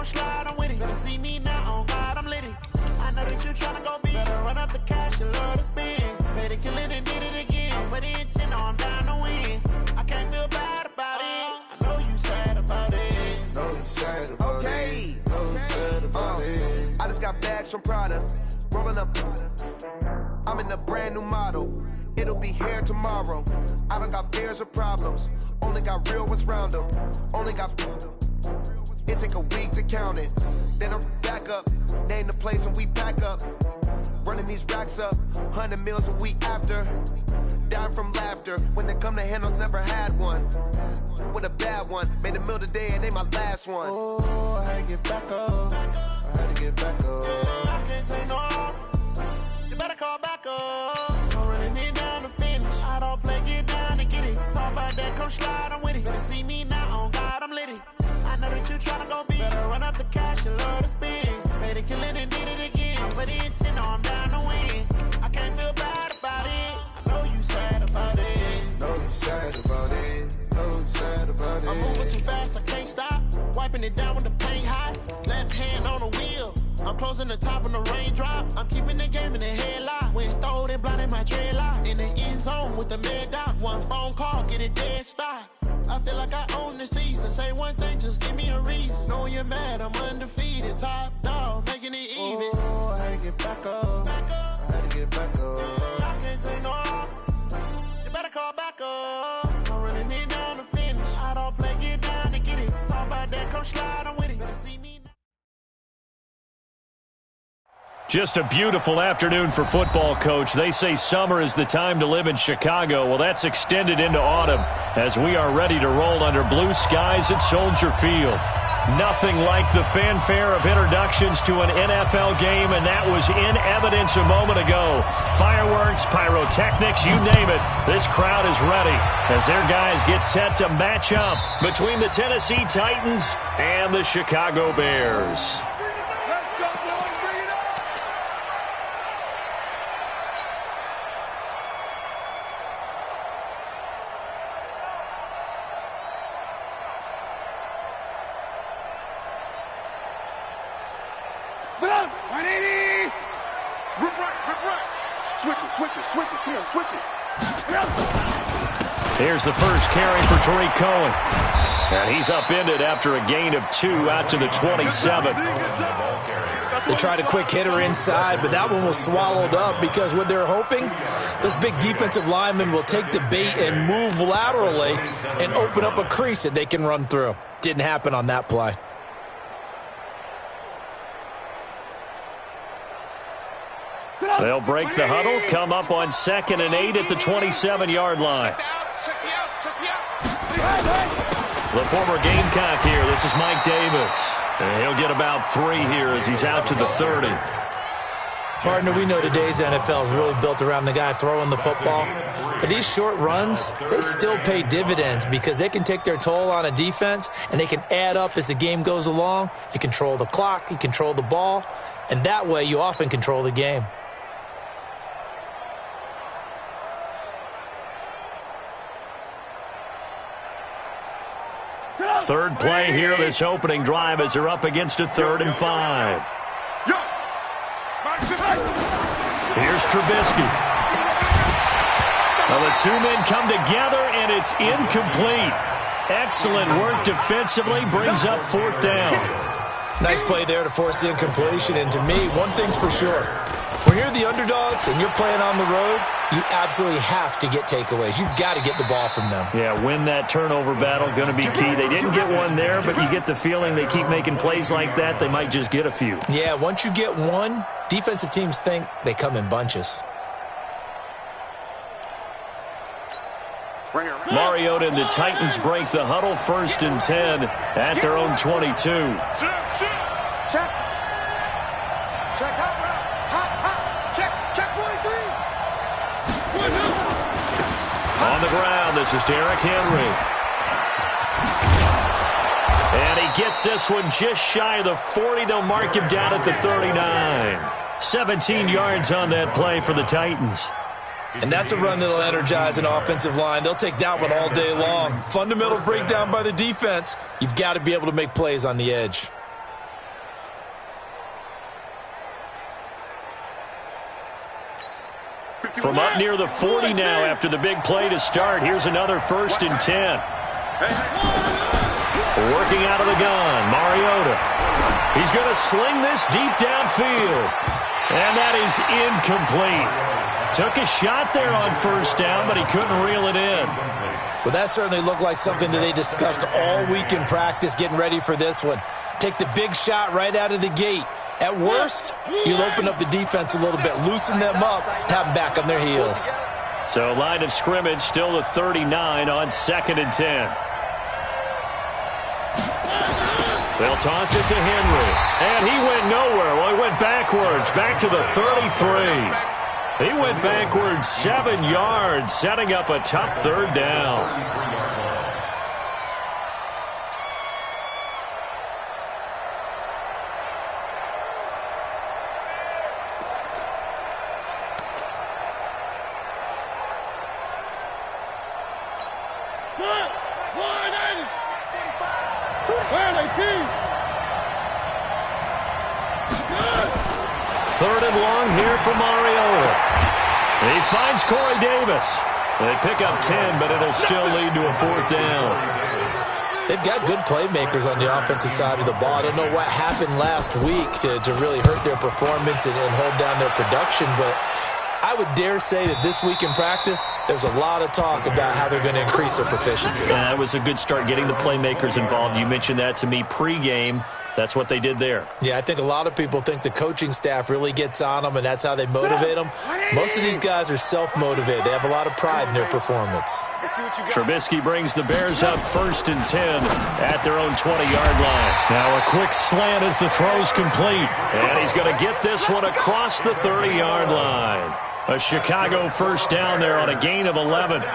slide, I'm with it. Better see me now, on God, I'm litty. I know that you tryna go big. Better run up the cash, you love to spend. Better kill it and did it again. But the intent, no, I'm down to win. I can't feel bad about it. I know you sad about it. Know you sad about it. Know you sad about it. I just got bags from Prada. Rolling up. I'm in a brand new model. It'll be here tomorrow. I don't got fears or problems. Only got real ones round them. Only got. It take a week to count it. Then I'm back up. Name the place and we pack up. Running these racks up. 100 meals a week after. Dying from laughter. When they come to handles, never had one. With a bad one. Made a meal today and they my last one. Oh, I had to get back up. I had to get back up. I can't take no loss. You better call back up. I'm running it down to finish. I don't play, get down and get it. Talk about that, come slide, I'm with it. Better see me now, on God, I'm litty. I know that you tryna go big. Better run up the cash, you love to spend. Better kill it and did it again. But the intent, no, I'm down to win. I can't feel bad about it. I know you sad about it. Know you sad about it. Know you sad about it. I'm moving too fast, I can't stop. Wiping it down with the paint hot. Left hand on the wheel. I'm closing the top on the raindrop. I'm keeping the game in the headlock. When throwed and blinded my dreadlock. In the end zone with the mad dot. One phone call, get it dead stop. I feel like I own the season. Say one thing, just give me a reason. Knowing you're mad, I'm undefeated. Top dog, making it even. Oh, I had to get back up. I had to get back up. I can't take no loss. You better call back up. I'm running it down to finish. I don't play, get down and get it. Talk about that, come slide, I'm with it. Better see me now. Just a beautiful afternoon for football, Coach. They say summer is the time to live in Chicago. Well, that's extended into autumn as we are ready to roll under blue skies at Soldier Field. Nothing like the fanfare of introductions to an NFL game, and that was in evidence a moment ago. Fireworks, pyrotechnics, you name it. This crowd is ready as their guys get set to match up between the Tennessee Titans and the Chicago Bears. Switch it. Here's the first carry for Tariq Cohen. And he's upended after a gain of 2 out to the 27. They tried a quick hitter inside, but that one was swallowed up because what they're hoping, this big defensive lineman will take the bait and move laterally and open up a crease that they can run through. Didn't happen on that play. They'll break the huddle, come up on 2nd and 8 at the 27-yard line. The former Gamecock here. This is Mike Davis. And he'll get about 3 here as he's out to the 30. Partner, we know today's NFL is really built around the guy throwing the football. But these short runs, they still pay dividends because they can take their toll on a defense and they can add up as the game goes along. You control the clock, you control the ball, and that way you often control the game. Third play here, this opening drive as they're up against a 3rd and 5. Here's Trubisky. Well, the two men come together, and it's incomplete. Excellent work defensively, brings up 4th down. Nice play there to force the incompletion, and to me, one thing's for sure. When you're the underdogs and you're playing on the road, you absolutely have to get takeaways. You've got to get the ball from them. Yeah, win that turnover battle, going to be key. They didn't get one there, but you get the feeling they keep making plays like that, they might just get a few. Yeah, once you get one, defensive teams think they come in bunches. Mariota and the Titans break the huddle, 1st and 10 at their own 22. Check. Check out. Check 43. On the ground, this is Derrick Henry. And he gets this one just shy of the 40. They'll mark him down at the 39. 17 yards on that play for the Titans. And that's a run that'll energize an offensive line. They'll take that one all day long. Fundamental breakdown by the defense. You've got to be able to make plays on the edge. From up near the 40 now after the big play to start. Here's another 1st and 10. Working out of the gun, Mariota. He's going to sling this deep downfield. And that is incomplete. Took a shot there on 1st down, but he couldn't reel it in. Well, that certainly looked like something that they discussed all week in practice getting ready for this one. Take the big shot right out of the gate. At worst, you'll open up the defense a little bit, loosen them up, have them back on their heels. So line of scrimmage still the 39 on 2nd and 10. They'll toss it to Henry. And he went nowhere. Well, he went backwards, back to the 33. He went backwards 7 yards, setting up a tough 3rd down. Third and long here for Mariota. He finds Corey Davis. They pick up 10, but it'll still lead to a 4th down. They've got good playmakers on the offensive side of the ball. I don't know what happened last week to really hurt their performance and hold down their production, but I would dare say that this week in practice, there's a lot of talk about how they're going to increase their proficiency. That was a good start getting the playmakers involved. You mentioned that to me pregame. That's what they did there. Yeah, I think a lot of people think the coaching staff really gets on them, and that's how they motivate them. Most of these guys are self-motivated. They have a lot of pride in their performance. Trubisky brings the Bears up 1st and 10 at their own 20-yard line. Now a quick slant as the throw's complete. And he's going to get this one across the 30-yard line. A Chicago 1st down there on a gain of 11. 1st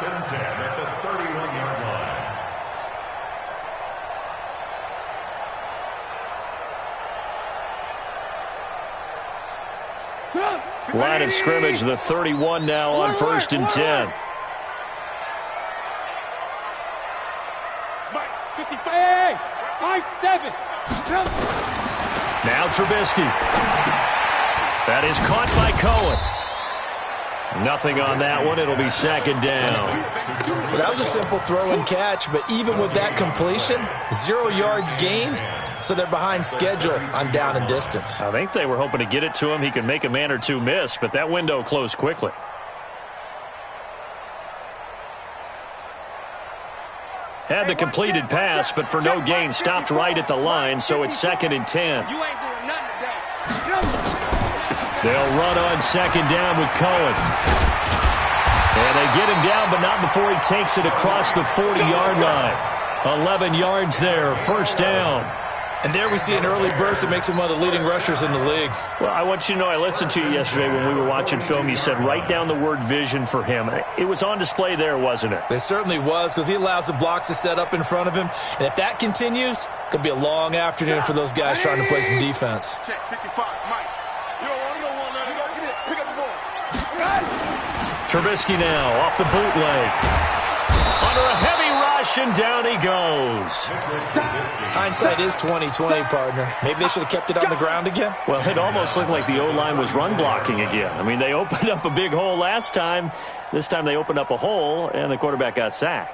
and 10 at the 31-yard line. Line of scrimmage, the 31 now on 1st and 10. Now Trubisky. That is caught by Cohen. Nothing on that one. It'll be 2nd down. Well, that was a simple throw and catch, but even with that completion, 0 yards gained, so they're behind schedule on down and distance. I think they were hoping to get it to him. He could make a man or two miss, but that window closed quickly. Had the completed pass, but for no gain, stopped right at the line, so it's 2nd and 10. They'll run on 2nd down with Cohen. And they get him down, but not before he takes it across the 40-yard line. 11 yards there, 1st down. And there we see an early burst that makes him one of the leading rushers in the league. Well, I want you to know, I listened to you yesterday when we were watching film. You said write down the word vision for him. It was on display there, wasn't it? It certainly was, because he allows the blocks to set up in front of him. And if that continues, it could be a long afternoon for those guys trying to play some defense. Check 55, Mike. You don't want that. You don't get it. Pick up the ball. Trubisky now off the bootleg. Under a heavy rush, and down he goes. Hindsight is 20/20, partner. Maybe they should have kept it on the ground again. Well, it almost looked like the O-line was run blocking again. I mean, they opened up a big hole last time. This time they opened up a hole, and the quarterback got sacked.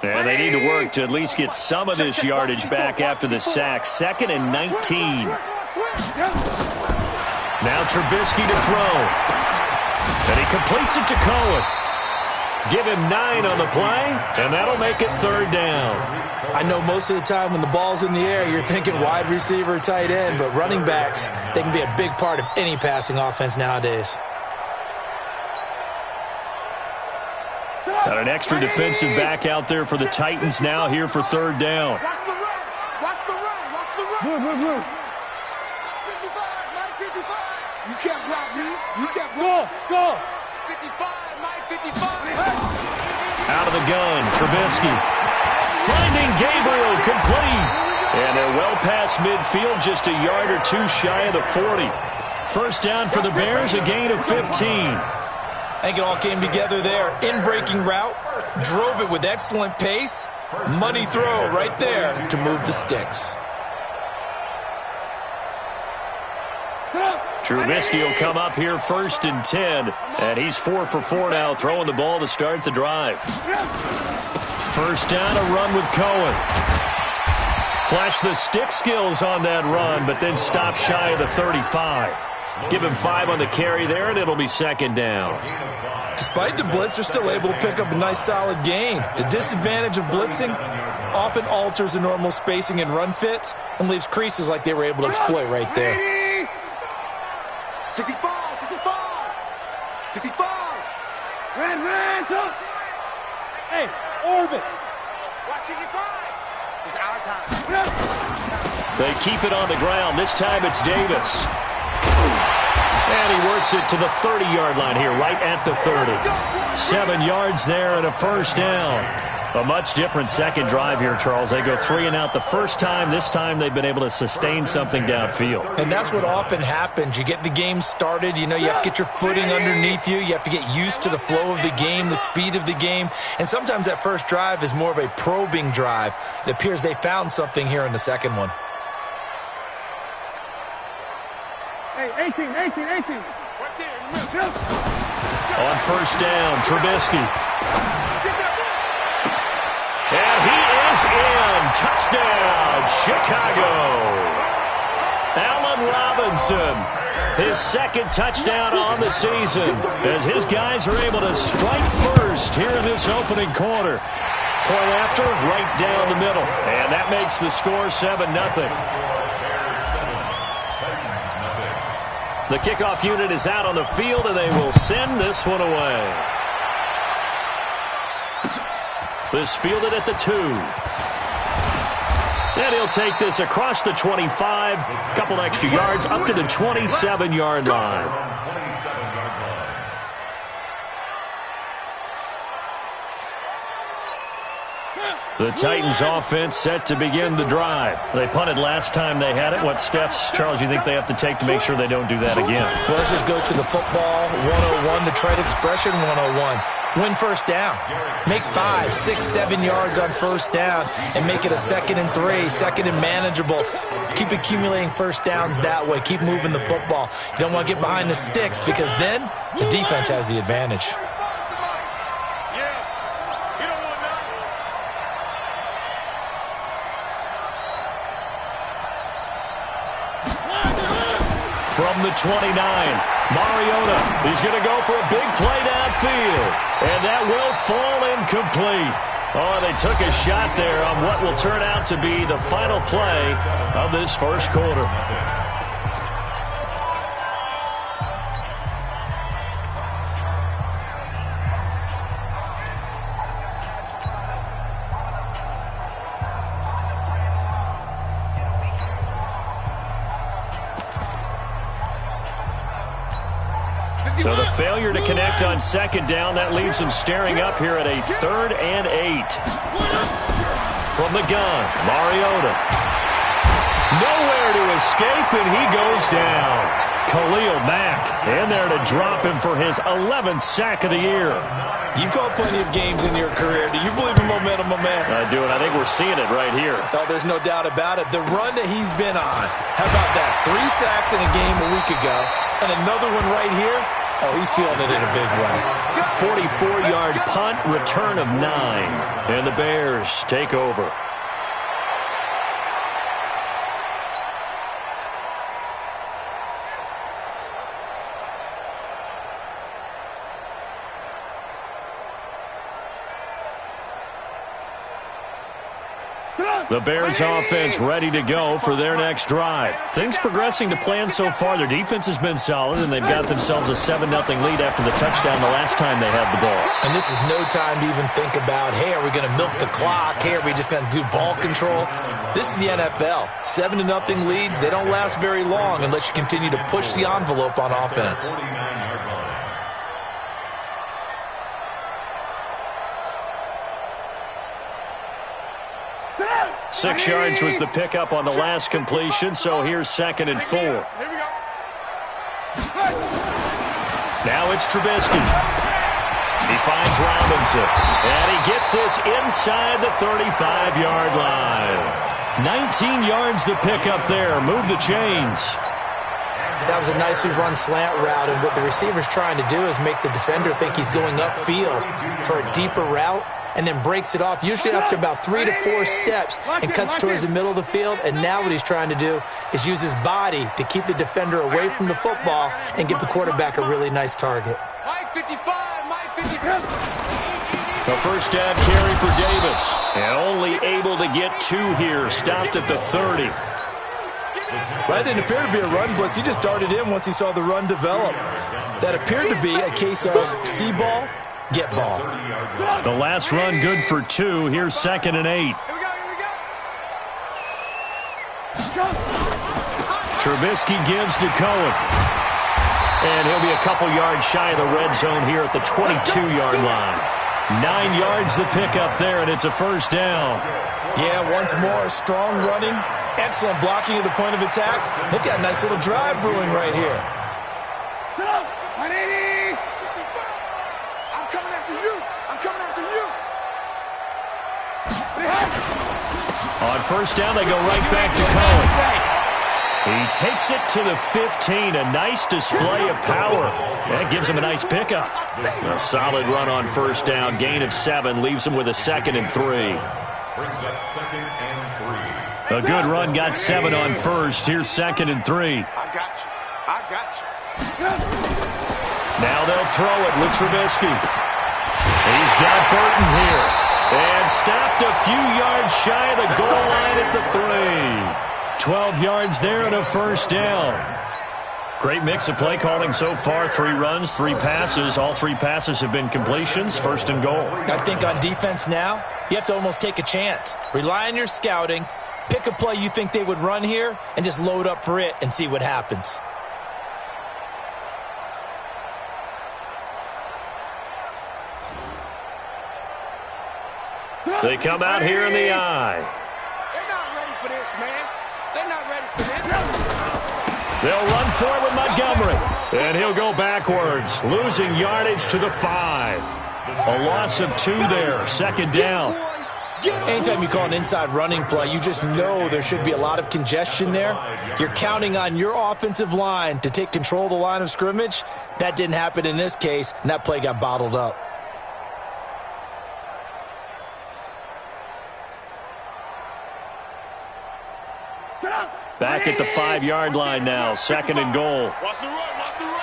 And they need to work to at least get some of this yardage back after the sack. 2nd and 19. Now Trubisky to throw. And he completes it to Cohen. Give him 9 on the play, and that'll make it 3rd down. I know most of the time when the ball's in the air, you're thinking wide receiver, tight end, but running backs, they can be a big part of any passing offense nowadays. Got an extra defensive back out there for the Titans now here for 3rd down. Watch the run. Watch the run. Watch the run. Move. 55, Mike 55. You can't block me. You can't block me. Go. 55, Mike 55. Out of the gun, Trubisky. Finding Gabriel, complete. And they're well past midfield, just a yard or two shy of the 40. 1st down for the Bears, a gain of 15. I think it all came together there. In-breaking route, drove it with excellent pace. Money throw right there to move the sticks. Trubisky will come up here 1st and 10, and he's 4 for 4 now, throwing the ball to start the drive. First down, a run with Cohen. Flash the stick skills on that run, but then stop shy of the 35. Give him 5 on the carry there, and it'll be 2nd down. Despite the blitz, they're still able to pick up a nice, solid gain. The disadvantage of blitzing often alters the normal spacing and run fits and leaves creases like they were able to exploit right there. 65, 65, 65. Ran, come. Hey, orbit. Watch 65. It's our time. They keep it on the ground. This time it's Davis. And he works it to the 30-yard line here, right at the 30. 7 yards there and a first down. A much different second drive here, Charles. They go 3 and out the first time. This time they've been able to sustain something downfield. And that's what often happens. You get the game started. You know, you have to get your footing underneath you. You have to get used to the flow of the game, the speed of the game. And sometimes that first drive is more of a probing drive. It appears they found something here in the second one. Hey, 18. Right there. On first down, Trubisky. And he is in. Touchdown, Chicago. Allen Robinson, his 2nd touchdown on the season, as his guys are able to strike first here in this opening quarter. Point after, right down the middle. And that makes the score 7-0. The kickoff unit is out on the field, and they will send this one away. This fielded at the 2. And he'll take this across the 25, a couple extra yards, up to the 27-yard line. The Titans offense set to begin the drive. They punted last time they had it. What steps, Charles, you think they have to take to make sure they don't do that again? Well, let's just go to the football 101, the trade expression 101. Win first down. Make 5, 6, 7 yards on first down and make it a 2nd and 3, 2nd and manageable. Keep accumulating first downs that way. Keep moving the football. You don't want to get behind the sticks because then the defense has the advantage. From the 29, Mariota, he's going to go for a big play downfield, and that will fall incomplete. Oh, they took a shot there on what will turn out to be the final play of this first quarter. So the failure to connect on 2nd down, that leaves them staring up here at a 3rd and 8. From the gun, Mariota. Nowhere to escape, and he goes down. Khalil Mack in there to drop him for his 11th sack of the year. You've called plenty of games in your career. Do you believe in momentum, my man? I do, and I think we're seeing it right here. Oh, there's no doubt about it. The run that he's been on. How about that? 3 sacks in a game a week ago, and another one right here. Oh, he's feeling it in a big way. 44-yard punt, return of 9. And the Bears take over. The Bears offense ready to go for their next drive. Things progressing to plan so far. Their defense has been solid, and they've got themselves a 7-0 lead after the touchdown the last time they had the ball. And this is no time to even think about, hey, are we going to milk the clock? Hey, are we just going to do ball control? This is the NFL. 7-0 leads, they don't last very long unless you continue to push the envelope on offense. 6 yards was the pickup on the last completion, so here's 2nd and 4. Here we go. Now it's Trubisky. He finds Robinson, and he gets this inside the 35-yard line. 19 yards the pickup there. Move the chains. That was a nicely run slant route, and what the receiver's trying to do is make the defender think he's going upfield for a deeper route, and then breaks it off, usually after about 3 to 4 steps, and cuts towards the middle of the field. And now what he's trying to do is use his body to keep the defender away from the football and give the quarterback a really nice target. Mike 55, Mike 55. The first down carry for Davis, and only able to get 2 here, stopped at the 30. Well, that didn't appear to be a run blitz. He just darted in once he saw the run develop. That appeared to be a case of see ball, get ball. The last run good for 2. Here's 2nd and 8. Trubisky gives to Cohen. And he'll be a couple yards shy of the red zone here at the 22-yard line. 9 yards the pickup there, and it's a first down. Yeah, once more, strong running, excellent blocking at the point of attack. They've got a nice little drive brewing right here. I'm coming after you. I'm coming after you. On first down, they go right back to Cohen. He takes it to the 15. A nice display of power. That gives him a nice pickup. A solid run on first down. Gain of 7 leaves him with a 2nd and 3. Brings up 2nd and 3. A good run got 7 on first. Here's 2nd and 3. I got you. I got you. Now they'll throw it with Trubisky. He's got Burton here. And stopped a few yards shy of the goal line at the 3. 12 yards there and a first down. Great mix of play calling so far. 3 runs, 3 passes. All 3 passes have been completions. 1st and goal. I think on defense now, you have to almost take a chance. Rely on your scouting. Pick a play you think they would run here and just load up for it and see what happens. They come out here in the eye. They're not ready for this, man. They're not ready for this. They'll run for it with Montgomery. And he'll go backwards, losing yardage to the 5. A loss of 2 there. 2nd down. Anytime you call an inside running play, you just know there should be a lot of congestion there. You're counting on your offensive line to take control of the line of scrimmage. That didn't happen in this case, and that play got bottled up. Back at the 5-yard line now. 2nd and goal. Watch the run. Watch the run.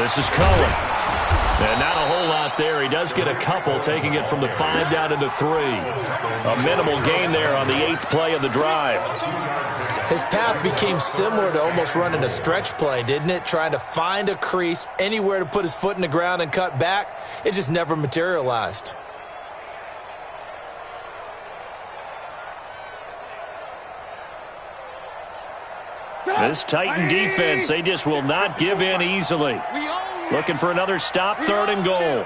This is Cohen. And not a whole lot there. He does get a couple, taking it from the 5 down to the 3. A minimal gain there on the 8th play of the drive. His path became similar to almost running a stretch play, didn't it? Trying to find a crease, anywhere to put his foot in the ground and cut back. It just never materialized. This Titan defense, they just will not give in easily. Looking for another stop, 3rd and goal.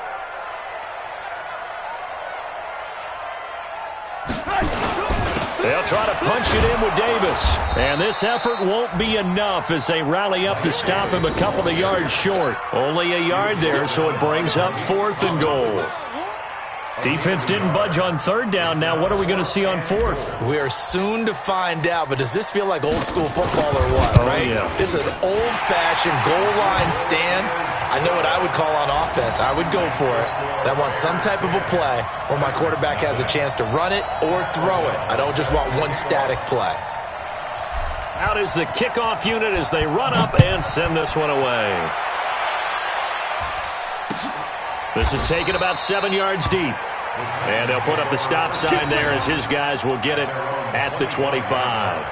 They'll try to punch it in with Davis. And this effort won't be enough as they rally up to stop him a couple of yards short. Only a yard there, so it brings up 4th and goal. Defense didn't budge on 3rd down. Now what are we going to see on 4th? We are soon to find out, but does this feel like old school football or what, right? Yeah. This is an old-fashioned goal line stand. I know what I would call on offense. I would go for it. And I want some type of a play where my quarterback has a chance to run it or throw it. I don't just want one static play. Out is the kickoff unit as they run up and send this one away. This is taken about 7 yards deep. And they'll put up the stop sign there as his guys will get it at the 25.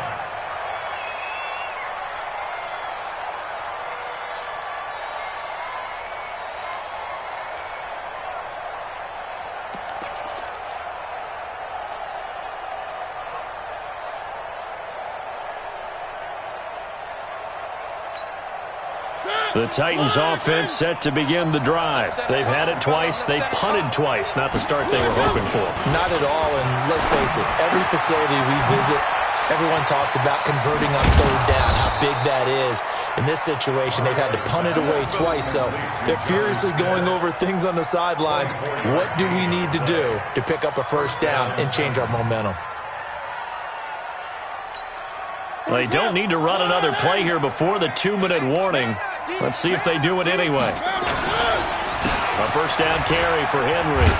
The Titans offense set to begin the drive. They've had it twice. They've punted twice. Not the start they were hoping for. Not at all, and let's face it, every facility we visit, everyone talks about converting on 3rd down, how big that is. In this situation, they've had to punt it away twice, so they're furiously going over things on the sidelines. What do we need to do to pick up a 1st down and change our momentum? They don't need to run another play here before the 2-minute warning. Let's see if they do it anyway. A first down carry for Henry.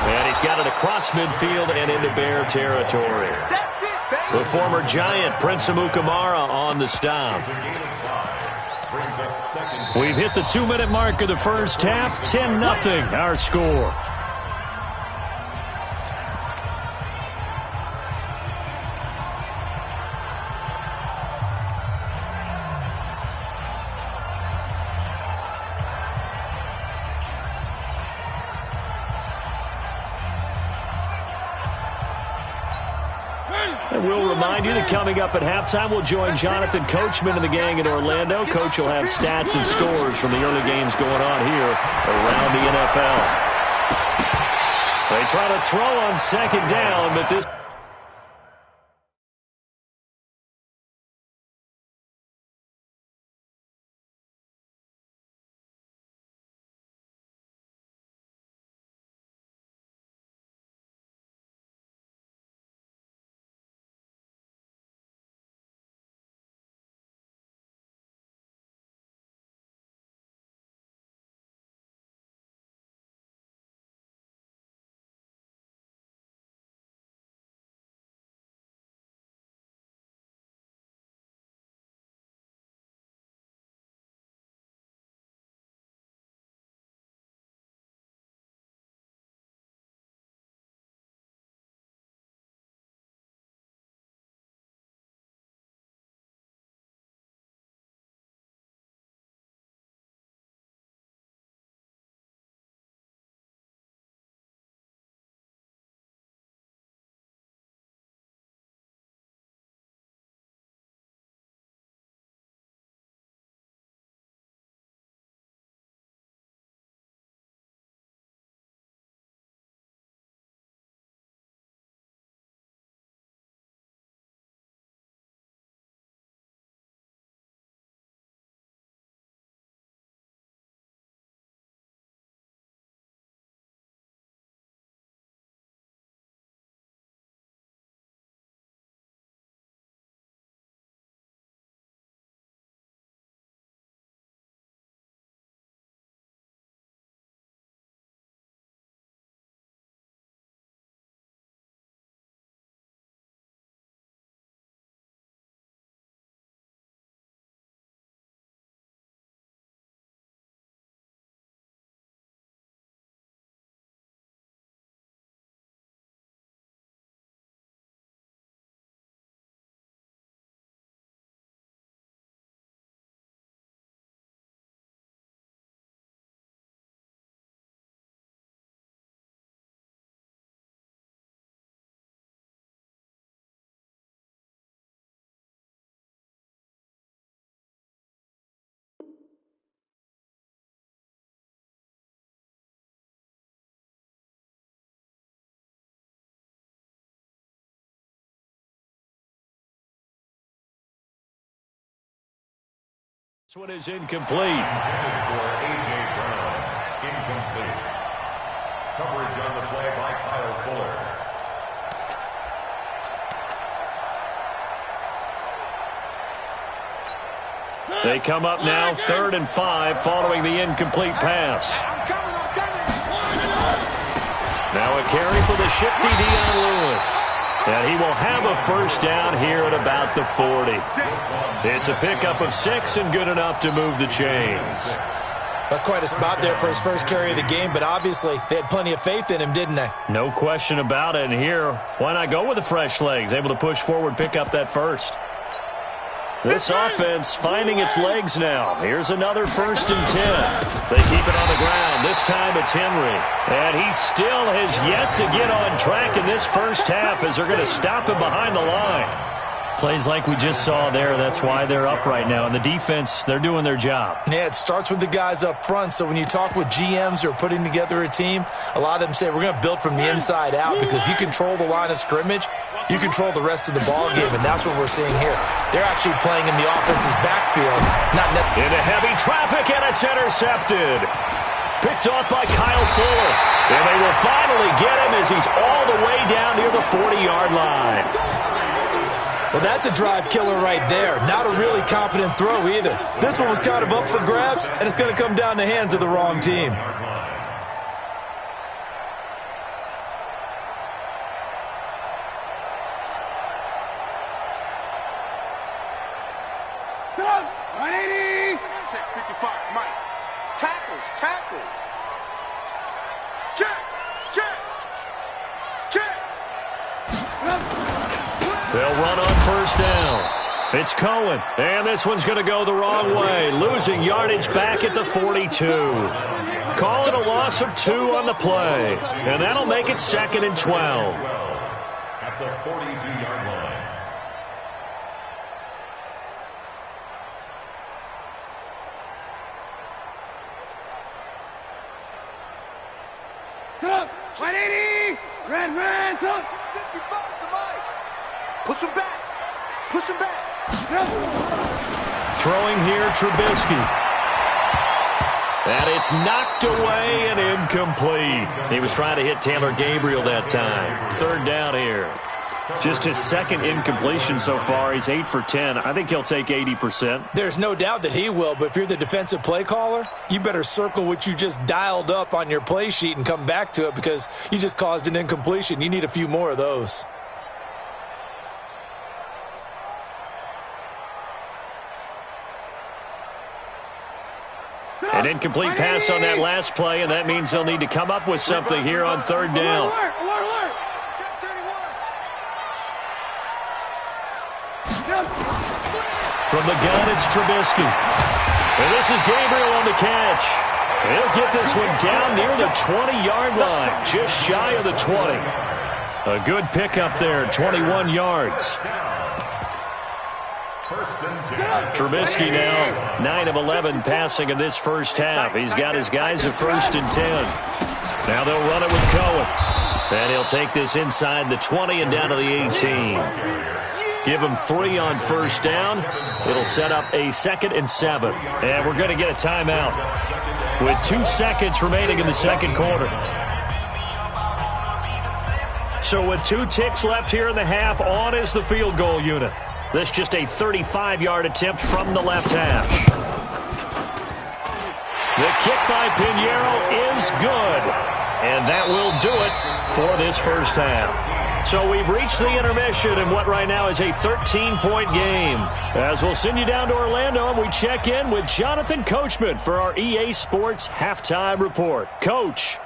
And he's got it across midfield and into Bear territory. The former Giant, Prince Amukamara, on the stop. We've hit the 2-minute mark of the first half. 10-0 our score. And we'll remind you that coming up at halftime, we'll join Jonathan Coachman and the gang in Orlando. Coach will have stats and scores from the early games going on here around the NFL. They try to throw on second down, but this... This one is incomplete. For A.J. Brown, incomplete. Coverage on the play by Kyle Fuller. They come up now 3rd and 5 following the incomplete pass. Now a carry for the shifty Dion Lewis. And he will have a first down here at about the 40. It's a pickup of 6 and good enough to move the chains. That's quite a spot there for his first carry of the game, but obviously they had plenty of faith in him, didn't they? No question about it. And here, why not go with the fresh legs? Able to push forward, pick up that first. This offense finding its legs now. Here's another 1st and 10. They keep it on the ground. This time it's Henry. And he still has yet to get on track in this first half as they're going to stop him behind the line. Plays like we just saw there, that's why they're up right now. And the defense, they're doing their job. Yeah, it starts with the guys up front. So when you talk with GMs who are putting together a team, a lot of them say we're going to build from the inside out, because if you control the line of scrimmage, you control the rest of the ball game, and that's what we're seeing here. They're actually playing in the offense's backfield. Into heavy traffic, and it's intercepted. Picked off by Kyle Fuller. And they will finally get him as he's all the way down near the 40-yard line. Well, that's a drive killer right there. Not a really confident throw either. This one was kind of up for grabs, and it's going to come down the hands of the wrong team. Check 55, Mike. Tackles. Check. They'll run on first down. It's Cohen, and this one's going to go the wrong way, losing yardage back at the 42. Calling a loss of 2 on the play, and that'll make it 2nd and 12. At the 42-yard line. Up, 180. Red, up. 55 to Mike. Push him back. Throwing here, Trubisky. And it's knocked away and incomplete. He was trying to hit Taylor Gabriel that time. 3rd down here. Just his 2nd incompletion so far. He's 8 for 10. I think he'll take 80%. There's no doubt that he will, but if you're the defensive play caller, you better circle what you just dialed up on your play sheet and come back to it because you just caused an incompletion. You need a few more of those. An incomplete pass on that last play, and that means they'll need to come up with something here on 3rd down. From the gun, it's Trubisky. And this is Gabriel on the catch. He'll get this one down near the 20-yard line, just shy of the 20. A good pickup there, 21 yards. Trubisky now 9 of 11 passing in this first half. He's got his guys at 1st and 10. Now they'll run it with Cohen. And he'll take this inside the 20 and down to the 18. Give him 3 on first down. It'll set up a 2nd and 7. And we're going to get a timeout with 2 seconds remaining in the second quarter. So with 2 ticks left here in the half, on is the field goal unit. This just a 35-yard attempt from the left hash. The kick by Pinheiro is good. And that will do it for this first half. So we've reached the intermission in what right now is a 13-point game. As we'll send you down to Orlando, and we check in with Jonathan Coachman for our EA Sports Halftime Report. Coach.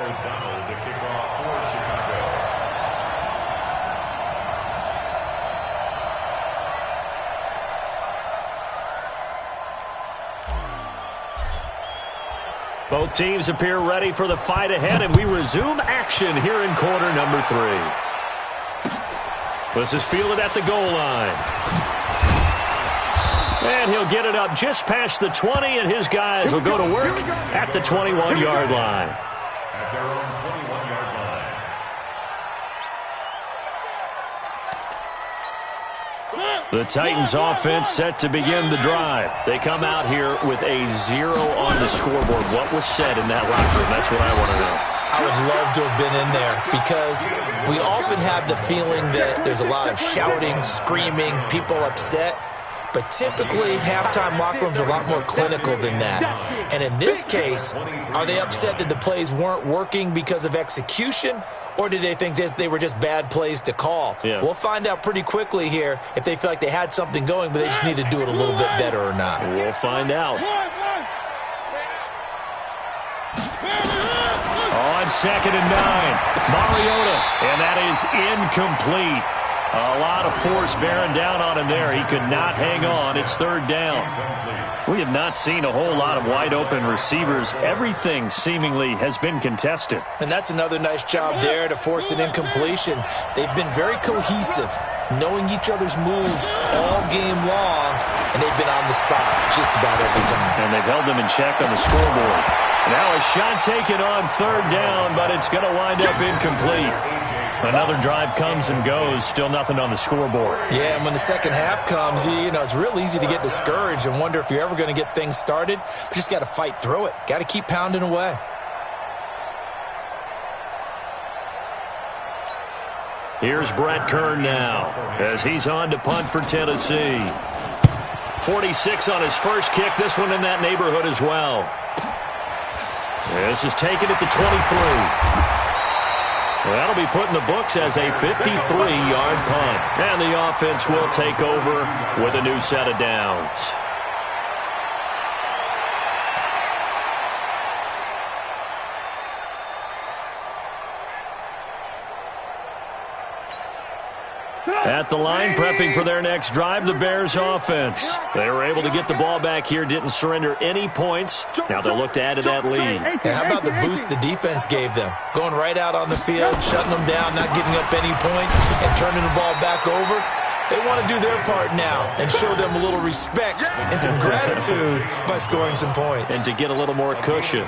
O'Donnell to kick off for Chicago. Both teams appear ready for the fight ahead, and we resume action here in quarter number 3. This is fielded at the goal line. And he'll get it up just past the 20, and his guys will go to work at the 21-yard line. At their own 21-yard line. The Titans offense set to begin the drive. They come out here with a 0 on the scoreboard. What was said in that locker room? That's what I want to know. I would love to have been in there because we often have the feeling that there's a lot of shouting, screaming, people upset. But typically, halftime locker rooms are a lot more clinical than that. And in this case, are they upset that the plays weren't working because of execution? Or did they think they were just bad plays to call? Yeah. We'll find out pretty quickly here if they feel like they had something going, but they just need to do it a little bit better or not. We'll find out. On 2nd and 9, Mariota, and that is incomplete. A lot of force bearing down on him there. He could not hang on. It's 3rd down. We have not seen a whole lot of wide-open receivers. Everything seemingly has been contested. And that's another nice job there to force an incompletion. They've been very cohesive, knowing each other's moves all game long, and they've been on the spot just about every time. And they've held them in check on the scoreboard. Now a shot taken on 3rd down, but it's going to wind up incomplete. Another drive comes and goes, still nothing on the scoreboard. Yeah, and when the second half comes, you know, it's real easy to get discouraged and wonder if you're ever going to get things started. But you just got to fight through it. Got to keep pounding away. Here's Brett Kern now as he's on to punt for Tennessee. 46 on his first kick. This one in that neighborhood as well. This is taken at the 23. That'll be put in the books as a 53-yard punt. And the offense will take over with a new set of downs. At the line, prepping for their next drive, the Bears offense. They were able to get the ball back here, didn't surrender any points. Now they'll look to add to that lead. Yeah, how about the boost the defense gave them? Going right out on the field, shutting them down, not giving up any points, and turning the ball back over. They want to do their part now and show them a little respect and some gratitude by scoring some points. And to get a little more cushion.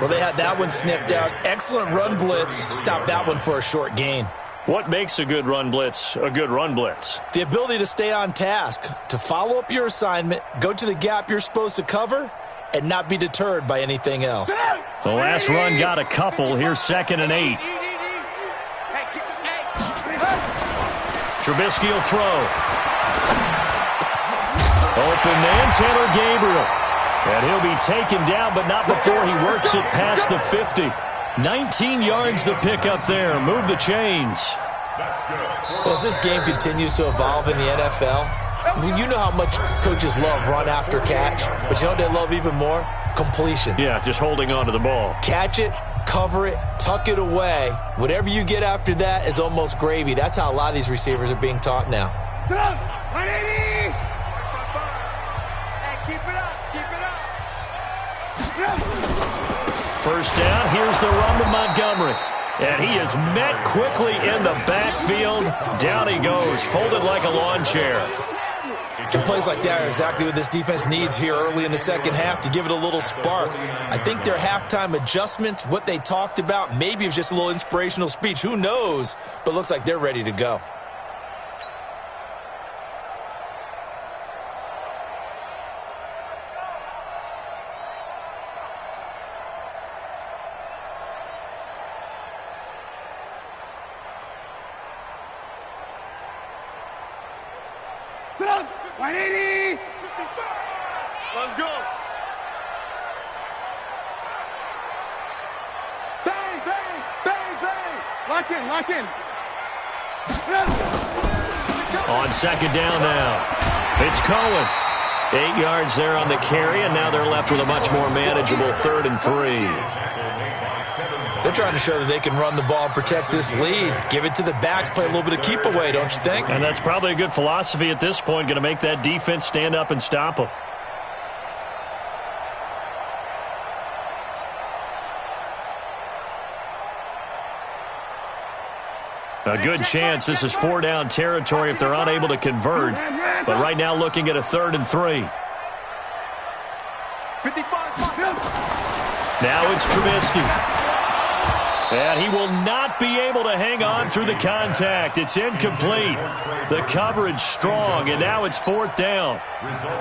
Well, they had that one sniffed out. Excellent run blitz. Stopped that one for a short gain. What makes a good run blitz a good run blitz? The ability to stay on task, to follow up your assignment, go to the gap you're supposed to cover, and not be deterred by anything else. The last run got a couple. Here's 2nd and 8. Trubisky will throw. Open man, Taylor Gabriel. And he'll be taken down, but not before he works it past the 50. 19 yards to pick up there. Move the chains. Well, as this game continues to evolve in the NFL, I mean, you know how much coaches love run after catch, but you know what they love even more? Completion. Yeah, just holding on to the ball. Catch it, cover it, tuck it away. Whatever you get after that is almost gravy. That's how a lot of these receivers are being taught now. Sit up! 180! Hey, keep it up! Keep it up! First down, here's the run to Montgomery. And he is met quickly in the backfield. Down he goes, folded like a lawn chair. And plays like that are exactly what this defense needs here early in the second half to give it a little spark. I think their halftime adjustments, what they talked about, maybe it was just a little inspirational speech. Who knows? But looks like they're ready to go. Sit up! 180! Let's go! Bang, bang, bang, bang! Lock in, lock in! On 2nd down now. It's Cohen. 8 yards there on the carry, and now they're left with a much more manageable 3rd and 3. They're trying to show that they can run the ball and protect this lead. Give it to the backs, play a little bit of keep away, don't you think? And that's probably a good philosophy at this point, going to make that defense stand up and stop them. A good chance this is 4-down territory if they're unable to convert. But right now looking at a 3rd and 3. 55. Now it's Trubisky. And he will not be able to hang on through the contact. It's incomplete. The coverage strong, and now it's 4th down.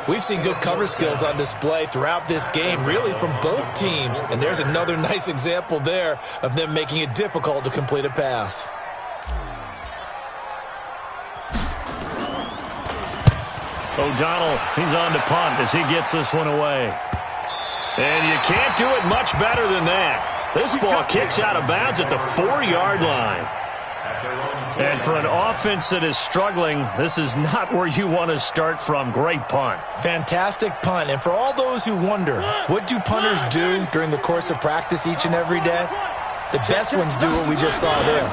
We've seen good cover skills on display throughout this game, really from both teams. And there's another nice example there of them making it difficult to complete a pass. O'Donnell, he's on to punt as he gets this one away. And you can't do it much better than that. This ball kicks out of bounds at the 4-yard line. And for an offense that is struggling, this is not where you want to start from. Great punt. Fantastic punt. And for all those who wonder, what do punters do during the course of practice each and every day? The best ones do what we just saw there.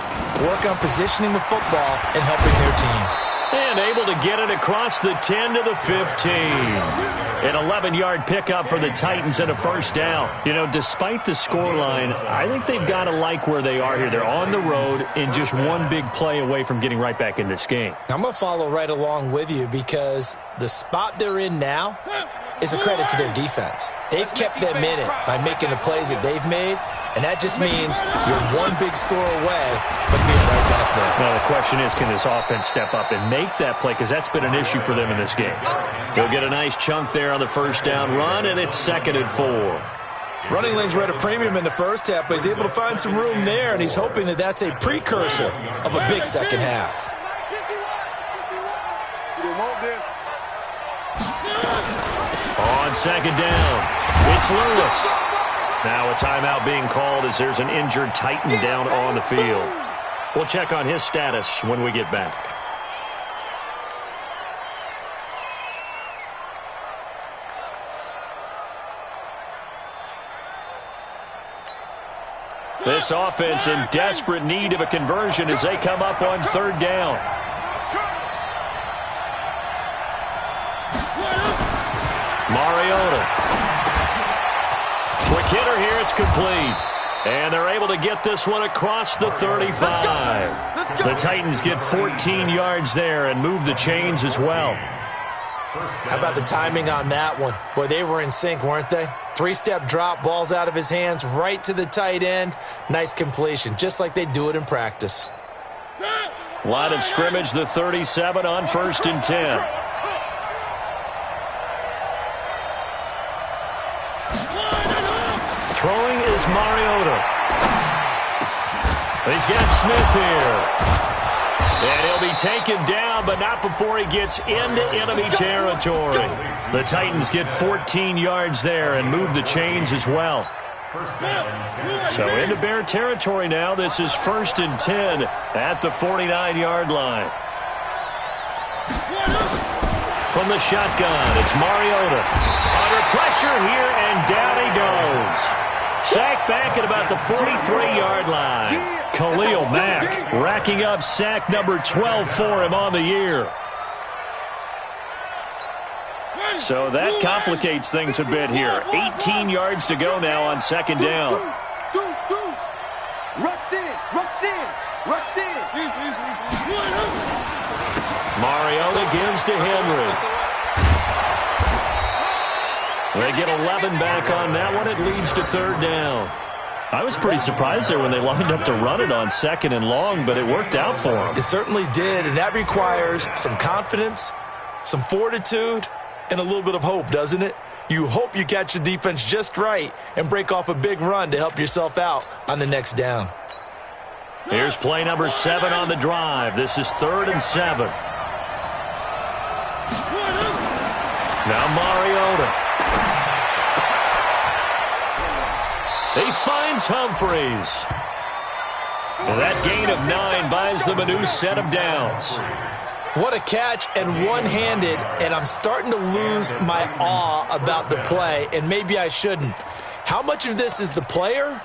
Work on positioning the football and helping their team. And able to get it across the 10 to the 15. An 11-yard pickup for the Titans and a 1st down. You know, despite the scoreline, I think they've got to like where they are here. They're on the road and just one big play away from getting right back in this game. I'm going to follow right along with you because the spot they're in now is a credit to their defense. They've kept them in it by making the plays that they've made, and that just means you're one big score away from being right back there. Now the question is, can this offense step up and make that play? Because that's been an issue for them in this game. They'll get a nice chunk there on the first down run, and it's 2nd and 4. Running lanes were at a premium in the first half, but he's able to find some room there, and he's hoping that that's a precursor of a big second half. On 2nd down, it's Lewis. Now a timeout being called as there's an injured Titan down on the field. We'll check on his status when we get back. This offense in desperate need of a conversion as they come up on 3rd down. Mariota. Quick hitter here, it's complete. And they're able to get this one across the 35. The Titans get 14 yards there and move the chains as well. How about the timing on that one? Boy, they were in sync, weren't they? 3-step drop, balls out of his hands, right to the tight end. Nice completion, just like they do it in practice. Line of scrimmage, the 37 on 1st and 10. Throwing is Mariota. He's got Smith here. And he'll be taken down, but not before he gets into enemy territory. The Titans get 14 yards there and move the chains as well. So into Bear territory now. This is 1st and 10 at the 49-yard line. From the shotgun, it's Mariota. Under pressure here, and down he goes. Sacked back at about the 43-yard line. Khalil Mack racking up sack number 12 for him on the year. So that complicates things a bit here. 18 yards to go now on 2nd down. Rush in, rush in, rush in. Mariota gives to Henry. They get 11 back on that one. It leads to 3rd down. I was pretty surprised there when they lined up to run it on 2nd and long, but it worked out for them. It certainly did, and that requires some confidence, some fortitude, and a little bit of hope, doesn't it? You hope you catch the defense just right and break off a big run to help yourself out on the next down. Here's play number 7 on the drive. This is 3rd and 7. Now Mariota. He finds Humphreys. And that gain of 9 buys them a new set of downs. What a catch, and one-handed, and I'm starting to lose my awe about the play, and maybe I shouldn't. How much of this is the player?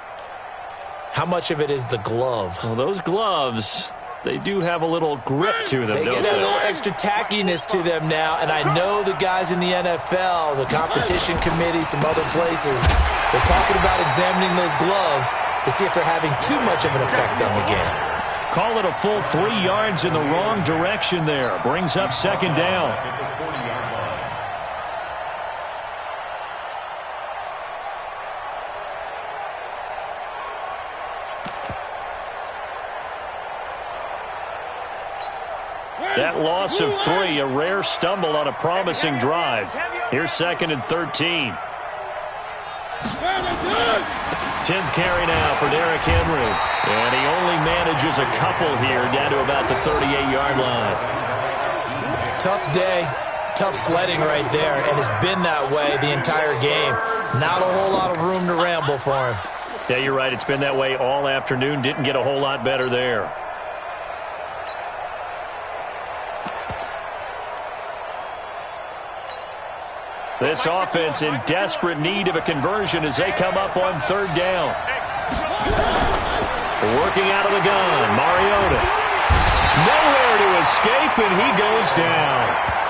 How much of it is the glove? Well, those gloves, they do have a little grip to them, They don't get a they? little extra tackiness to them now, and I know the guys in the NFL, the competition committee, some other places, they're talking about examining those gloves to see if they're having too much of an effect on the game. Call it a full 3 yards in the wrong direction there. Brings up 2nd down. That loss of 3, a rare stumble on a promising drive. Here's 2nd and 13. 10th carry now for Derrick Henry. And he only manages a couple here down to about the 38-yard line. Tough day, tough sledding right there, and it's been that way the entire game. Not a whole lot of room to ramble for him. Yeah, you're right. It's been that way all afternoon. Didn't get a whole lot better there. This offense in desperate need of a conversion as they come up on 3rd down. Working out of the gun, Mariota. Nowhere to escape, and he goes down.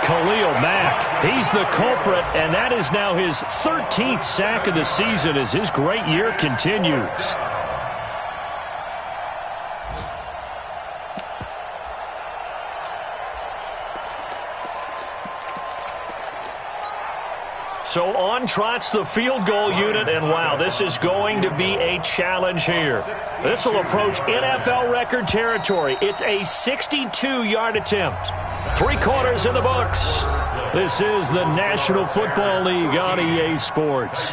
Khalil Mack, he's the culprit, and that is now his 13th sack of the season as his great year continues. So on trots the field goal unit, and wow, this is going to be a challenge here. This will approach NFL record territory. It's a 62-yard attempt. 3 quarters in the books. This is the National Football League on EA Sports.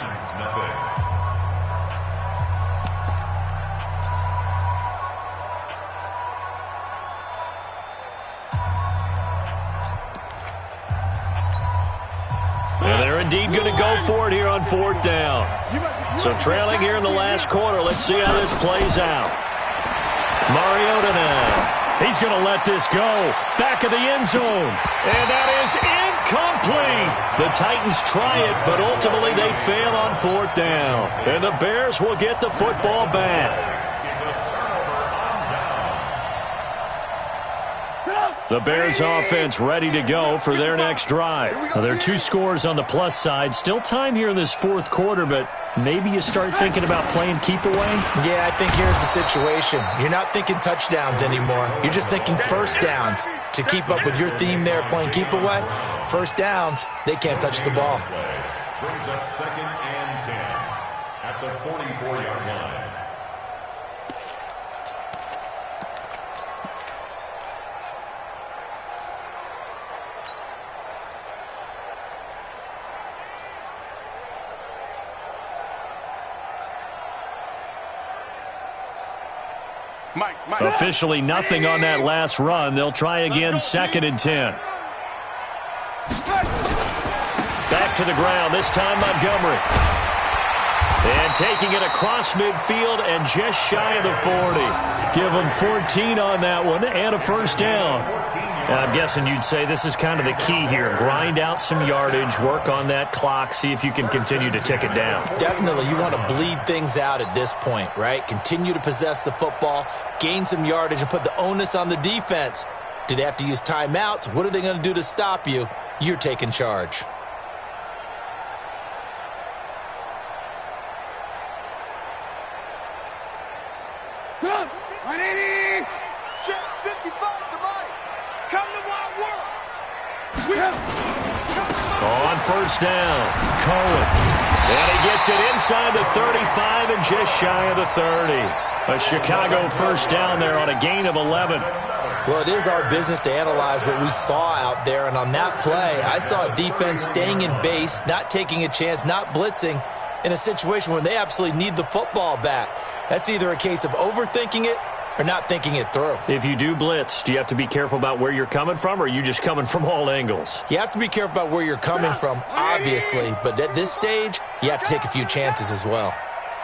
And they're indeed going to go for it here on 4th down. So trailing here in the last quarter. Let's see how this plays out. Mariota now. He's going to let this go. Back of the end zone. And that is incomplete. The Titans try it, but ultimately they fail on 4th down. And the Bears will get the football back. The Bears offense ready to go for their next drive. Now, there are 2 scores on the plus side. Still time here in this 4th quarter, but maybe you start thinking about playing keep away? Yeah, I think here's the situation. You're not thinking touchdowns anymore. You're just thinking first downs. To keep up with your theme there, playing keep away, first downs, they can't touch the ball. Brings up 2nd and 10 at the 44-yard line. Officially nothing on that last run. They'll try again, 2nd and 10. Back to the ground, this time Montgomery. And taking it across midfield and just shy of the 40. Give them 14 on that one and a first down. Now, I'm guessing you'd say this is kind of the key here. Grind out some yardage, work on that clock, see if you can continue to tick it down. Definitely. You want to bleed things out at this point, right? Continue to possess the football, gain some yardage, and put the onus on the defense. Do they have to use timeouts? What are they going to do to stop you? You're taking charge. On first down, Cohen. And he gets it inside the 35 and just shy of the 30. A Chicago first down there on a gain of 11. Well, it is our business to analyze what we saw out there. And on that play, I saw a defense staying in base, not taking a chance, not blitzing in a situation where they absolutely need the football back. That's either a case of overthinking it or not thinking it through. If you do blitz, do you have to be careful about where you're coming from, or are you just coming from all angles? You have to be careful about where you're coming from, obviously, but at this stage, you have to take a few chances as well.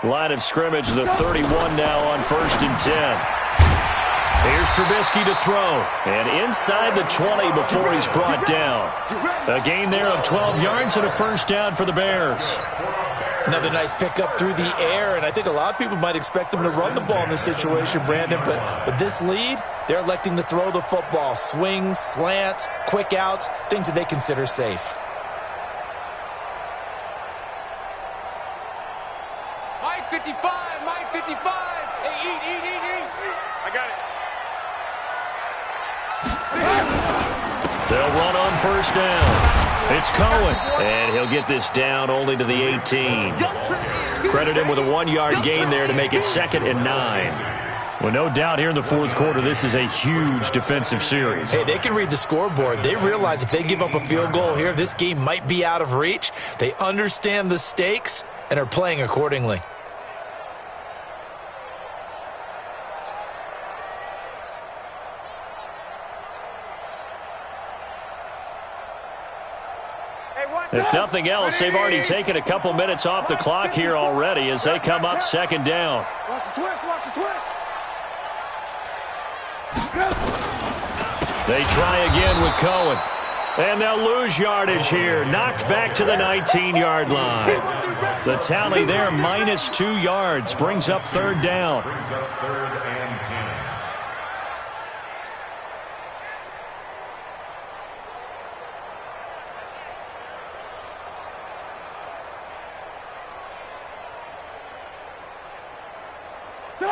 Line of scrimmage, the 31 now on 1st and 10. Here's Trubisky to throw, and inside the 20 before he's brought down. A gain there of 12 yards and a first down for the Bears. Another nice pickup through the air, and I think a lot of people might expect them to run the ball in this situation, Brandon, but with this lead, they're electing to throw the football. Swings, slants, quick outs, things that they consider safe. Mike 55, Mike 55. Hey, eat. I got it. They'll run on first down. It's Cohen, and he'll get this down only to the 18. Credit him with a 1-yard gain there to make it 2nd and 9. Well, no doubt here in the 4th quarter, this is a huge defensive series. Hey, they can read the scoreboard. They realize if they give up a field goal here, this game might be out of reach. They understand the stakes and are playing accordingly. If nothing else, they've already taken a couple minutes off the clock here already as they come up 2nd down. Watch the twist, watch the twist. They try again with Cohen. And they'll lose yardage here. Knocked back to the 19-yard line. The tally there, minus 2 yards. Brings up 3rd down. Brings up 3rd and 10.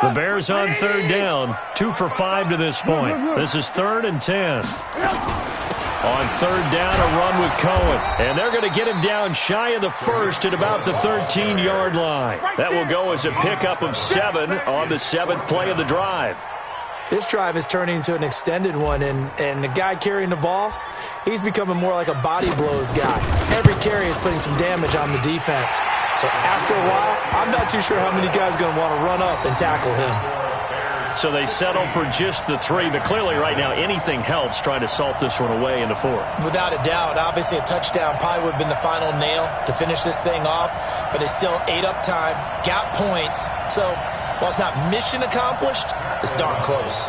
The Bears on 3rd down. 2 for 5 to this point. This is 3rd and 10. On third down, a run with Cohen. And they're going to get him down shy of the first at about the 13-yard line. That will go as a pickup of 7 on the 7th play of the drive. This drive is turning into an extended one, and the guy carrying the ball, he's becoming more like a body blows guy. Every carry is putting some damage on the defense. So after a while, I'm not too sure how many guys are going to want to run up and tackle him. So they settle for just the 3, but clearly right now anything helps trying to salt this one away in the 4th. Without a doubt, obviously a touchdown probably would have been the final nail to finish this thing off, but it's still ate up time, got points. So while it's not mission accomplished, it's darn close.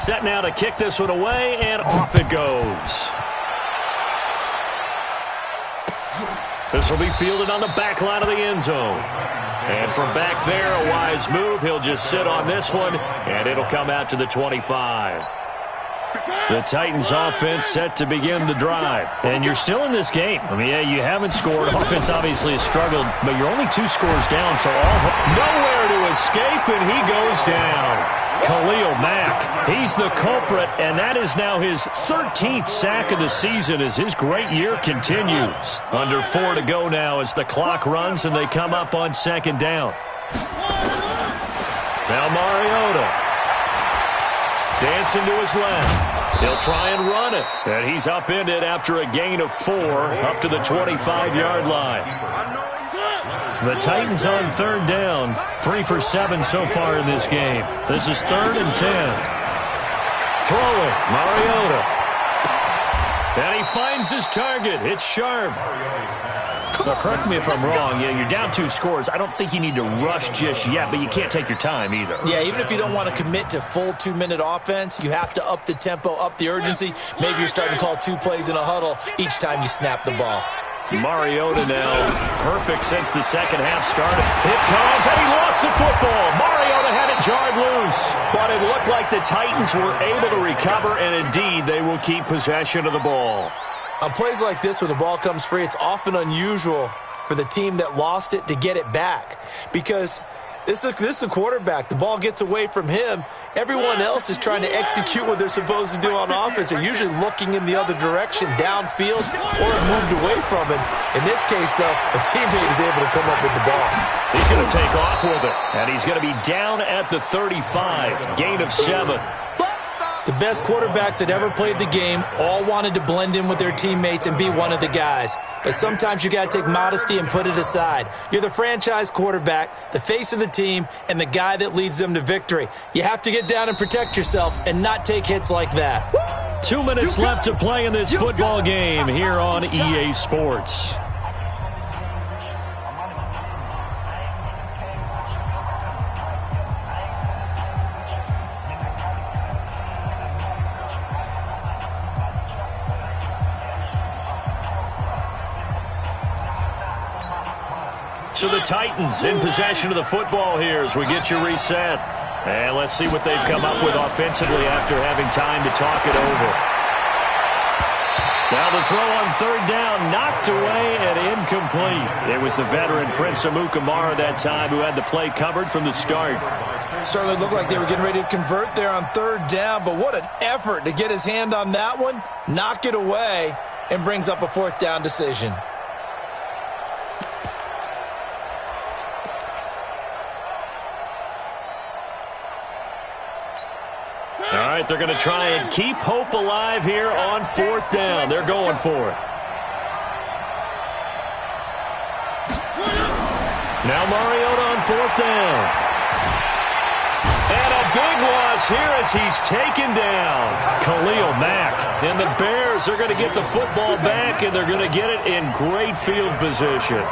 Set now to kick this one away, and off it goes. This will be fielded on the back line of the end zone. And from back there, a wise move. He'll just sit on this one, and it'll come out to the 25. The Titans offense set to begin the drive. And you're still in this game. I mean, yeah, you haven't scored. Offense obviously has struggled, but you're only 2 scores down, so nowhere to escape, and he goes down. Khalil Mack, he's the culprit, and that is now his 13th sack of the season as his great year continues. Under 4 to go now as the clock runs and they come up on 2nd down. Now Mariota dancing to his left. He'll try and run it, and he's upended after a gain of 4 up to the 25-yard line. The Titans on 3rd down, 3 for 7 so far in this game. This is 3rd and 10. Throw it, Mariota. And he finds his target. It's sharp. Now, correct me if I'm wrong. Yeah, you're down 2 scores. I don't think you need to rush just yet, but you can't take your time either. Yeah, even if you don't want to commit to full 2-minute offense, you have to up the tempo, up the urgency. Maybe you're starting to call 2 plays in a huddle each time you snap the ball. Mariota now perfect since the second half started. It comes, and he lost the football. Mariota had it jarred loose, but it looked like the Titans were able to recover, and indeed they will keep possession of the ball. On plays like this, when the ball comes free, it's often unusual for the team that lost it to get it back, because this is a quarterback. The ball gets away from him. Everyone else is trying to execute what they're supposed to do on offense. They're usually looking in the other direction, downfield, or moved away from him. In this case, though, a teammate is able to come up with the ball. He's going to take off with it, and he's going to be down at the 35, gain of 7. The best quarterbacks that ever played the game all wanted to blend in with their teammates and be one of the guys. But sometimes you got to take modesty and put it aside. You're the franchise quarterback, the face of the team, and the guy that leads them to victory. You have to get down and protect yourself and not take hits like that. 2 minutes left to play in this football game here on EA Sports. So the Titans in possession of the football here as we get you reset. And let's see what they've come up with offensively after having time to talk it over. Now the throw on 3rd down, knocked away and incomplete. It was the veteran Prince Amukamara that time who had the play covered from the start. Certainly looked like they were getting ready to convert there on 3rd down, but what an effort to get his hand on that one, knock it away, and brings up a 4th down decision. All right, they're going to try and keep hope alive here on 4th down. They're going for it. Now Mariota on 4th down. And a big loss here as he's taken down. Khalil Mack. And the Bears are going to get the football back, and they're going to get it in great field position.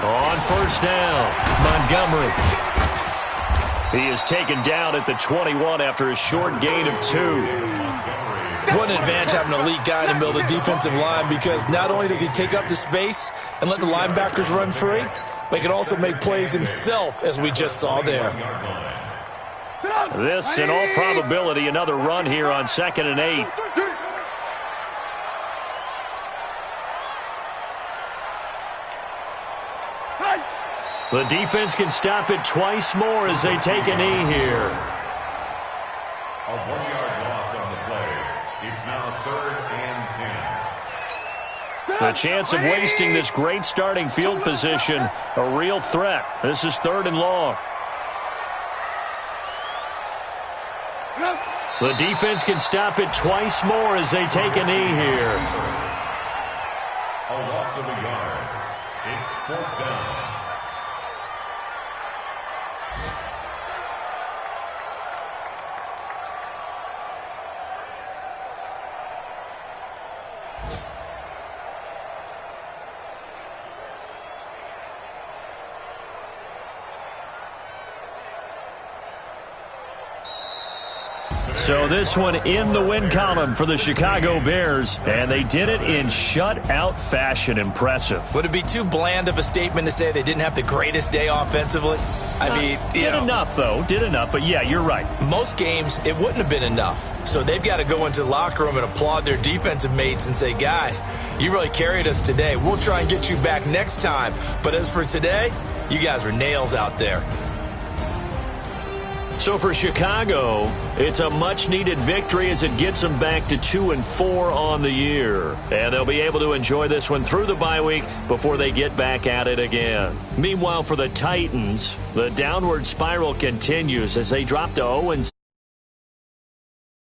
On 1st down, Montgomery. He is taken down at the 21 after a short gain of 2. What an advantage having an elite guy in the middle of the defensive line, because not only does he take up the space and let the linebackers run free, but he can also make plays himself, as we just saw there. This, in all probability, another run here on 2nd and 8. The defense can stop it twice more as they take a knee here. A 1-yard loss on the play. It's now 3rd and 10. The chance of wasting this great starting field position, a real threat. This is 3rd and long. The defense can stop it twice more as they take a knee here. A loss of a yard. It's 4th down. So this one in the win column for the Chicago Bears, and they did it in shutout fashion. Impressive. Would it be too bland of a statement to say they didn't have the greatest day offensively? I mean, did enough, though. Did enough, but yeah, you're right. Most games, it wouldn't have been enough. So they've got to go into the locker room and applaud their defensive mates and say, guys, you really carried us today. We'll try and get you back next time. But as for today, you guys were nails out there. So for Chicago, it's a much-needed victory as it gets them back to 2-4 on the year. And they'll be able to enjoy this one through the bye week before they get back at it again. Meanwhile, for the Titans, the downward spiral continues as they drop to 0-6.